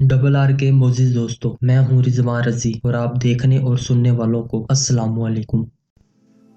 Double R के मोजिज दोस्तों, मैं हूं रिजवान रजी और आप देखने और सुनने वालों को अस्सलाम वालेकुम।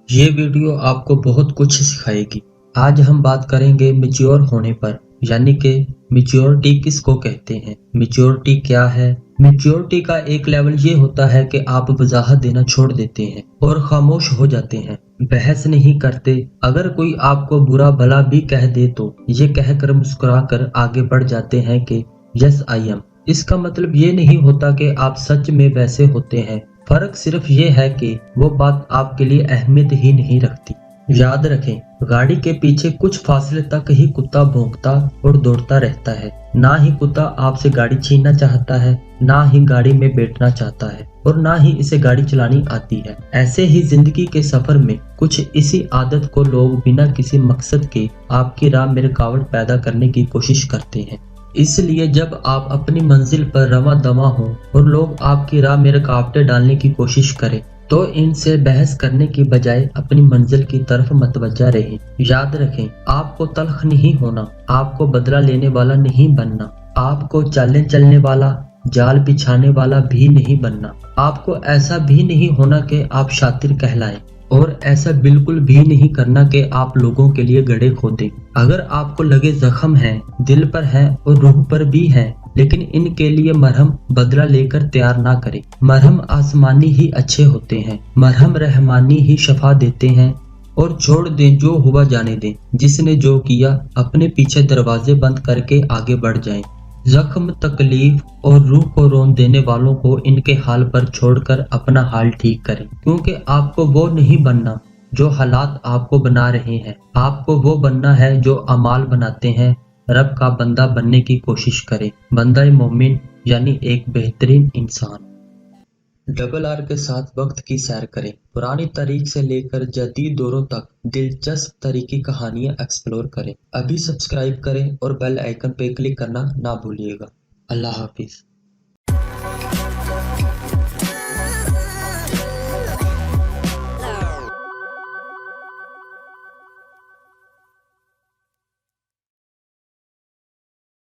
ये वीडियो आपको बहुत कुछ सिखाएगी। आज हम बात करेंगे मैच्योर होने पर, यानी कि मैच्योरिटी किसको कहते हैं, मैच्योरिटी क्या है। मैच्योरिटी का एक लेवल ये होता है कि आप वजाहत देना छोड़ देते हैं और खामोश हो जाते हैं, बहस नहीं करते। अगर कोई आपको बुरा भला भी कह दे तो ये कहकर मुस्कुराकर आगे बढ़ जाते हैं कि यस आई एम। इसका मतलब ये नहीं होता कि आप सच में वैसे होते हैं, फर्क सिर्फ ये है कि वो बात आपके लिए अहमियत ही नहीं रखती। याद रखें, गाड़ी के पीछे कुछ फासले तक ही कुत्ता भौंकता और दौड़ता रहता है। ना ही कुत्ता आपसे गाड़ी छीनना चाहता है, ना ही गाड़ी में बैठना चाहता है और ना ही इसे गाड़ी चलानी आती है। ऐसे ही जिंदगी के सफर में कुछ इसी आदत को लोग बिना किसी मकसद के आपकी राह में रुकावट पैदा करने की कोशिश करते हैं। इसलिए जब आप अपनी मंजिल पर रवां दवा हों और लोग आपकी राह में रुकावटें डालने की कोशिश करें, तो इनसे बहस करने की बजाय अपनी मंजिल की तरफ मतवज्जा रहें। याद रखें, आपको तल्ख नहीं होना, आपको बदला लेने वाला नहीं बनना, आपको चालें चलने वाला, जाल बिछाने वाला भी नहीं बनना। आपको ऐसा भी नहीं होना कि आप शातिर कहलाएं और ऐसा बिल्कुल भी नहीं करना कि आप लोगों के लिए गड्ढे खोदें। अगर आपको लगे जख्म है, दिल पर है और रूह पर भी है, लेकिन इनके लिए मरहम बदला लेकर तैयार ना करें। मरहम आसमानी ही अच्छे होते हैं, मरहम रहमानी ही शफा देते हैं। और छोड़ दें जो हुआ जाने दें, जिसने जो किया अपने पीछे दरवाजे बंद करके आगे बढ़ जाएं। जख्म, तकलीफ और रूह को रोन देने वालों को इनके हाल पर छोड़कर अपना हाल ठीक करें, क्योंकि आपको वो नहीं बनना जो हालात आपको बना रहे हैं। आपको वो बनना है जो अमाल बनाते हैं। रब का बंदा बनने की कोशिश करें, बंदा मोमिन यानी एक बेहतरीन इंसान। डबल आर के साथ वक्त की सैर करें, पुरानी तारीख से लेकर जदीद दौरों तक दिलचस्प तरीकी कहानियां एक्सप्लोर करें। अभी सब्सक्राइब करें और बेल आइकन पे क्लिक करना ना भूलिएगा। अल्लाह हाफिज।